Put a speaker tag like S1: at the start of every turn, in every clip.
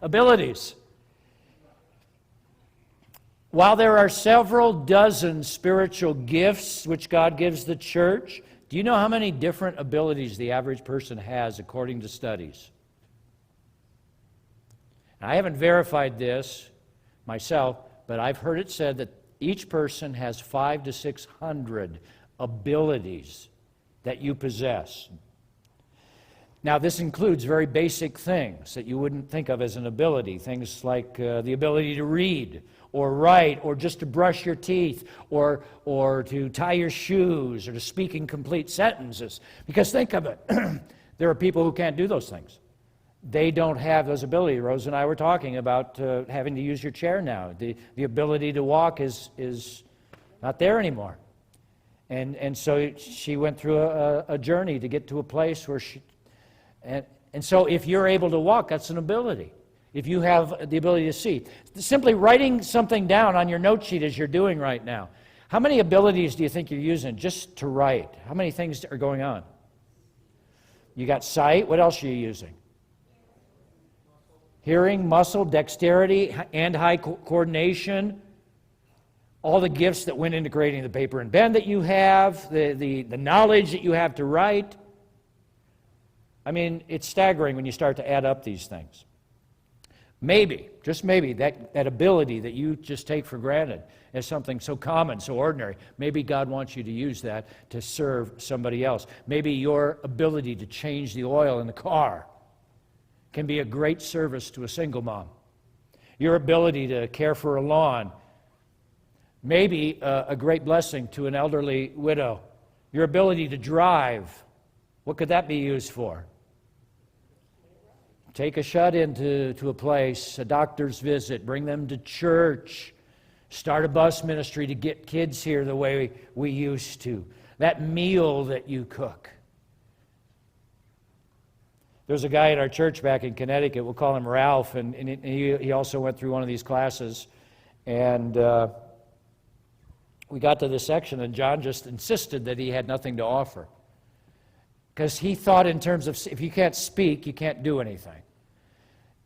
S1: abilities. While there are several dozen spiritual gifts which God gives the church, do you know how many different abilities the average person has according to studies? I haven't verified this myself, but I've heard it said that each person has 500 to 600 abilities that you possess. Now, this includes very basic things that you wouldn't think of as an ability, things like the ability to read or write or just to brush your teeth or to tie your shoes or to speak in complete sentences. Because think of it, there are people who can't do those things. They don't have those abilities. Rose and I were talking about having to use your chair now. The ability to walk is not there anymore. And so she went through a journey to get to a place where she... And so if you're able to walk, that's an ability. If you have the ability to see. Simply writing something down on your note sheet as you're doing right now. How many abilities do you think you're using just to write? How many things are going on? You got sight. What else are you using? Hearing, muscle, dexterity, hand-eye coordination. All the gifts that went into creating the paper and pen that you have. The knowledge that you have to write. I mean, it's staggering when you start to add up these things. Maybe, just maybe, that ability that you just take for granted as something so common, so ordinary, maybe God wants you to use that to serve somebody else. Maybe your ability to change the oil in the car can be a great service to a single mom. Your ability to care for a lawn may be a great blessing to an elderly widow. Your ability to drive, what could that be used for? Take a shut-in to a place, a doctor's visit, bring them to church, start a bus ministry to get kids here the way we used to. That meal that you cook. There's a guy at our church back in Connecticut, we'll call him Ralph, and he also went through one of these classes. And we got to this section, and John just insisted that he had nothing to offer. Because he thought in terms of, if you can't speak, you can't do anything.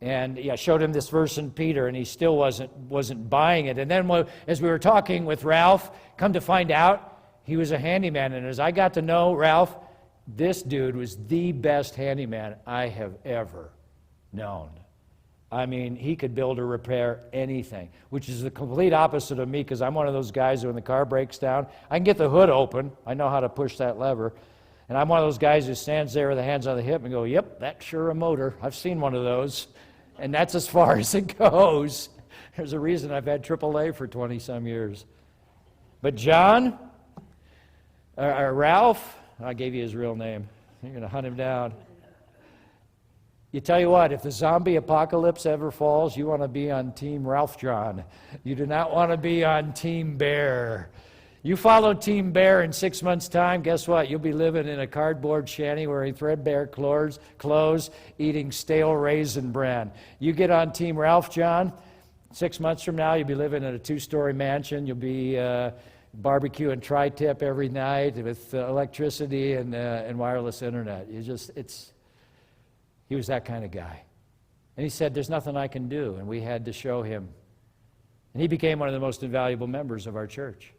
S1: And I showed him this verse in Peter, and he still wasn't buying it. And then as we were talking with Ralph, come to find out, he was a handyman. And as I got to know Ralph, this dude was the best handyman I have ever known. I mean, he could build or repair anything, which is the complete opposite of me, because I'm one of those guys who, when the car breaks down, I can get the hood open. I know how to push that lever. And I'm one of those guys who stands there with the hands on the hip and go, yep, that's sure a motor. I've seen one of those. And that's as far as it goes. There's a reason I've had AAA for 20-some years. But John, Ralph, I gave you his real name. You're going to hunt him down. You tell you what, if the zombie apocalypse ever falls, you want to be on Team Ralph John. You do not want to be on Team Bear. You follow Team Bear in 6 months' time, guess what? You'll be living in a cardboard shanty wearing threadbare clothes, eating stale raisin bran. You get on Team Ralph John, 6 months from now, you'll be living in a 2-story mansion. You'll be barbecuing tri-tip every night with electricity and wireless internet. He was that kind of guy. And he said, there's nothing I can do, and we had to show him. And he became one of the most invaluable members of our church.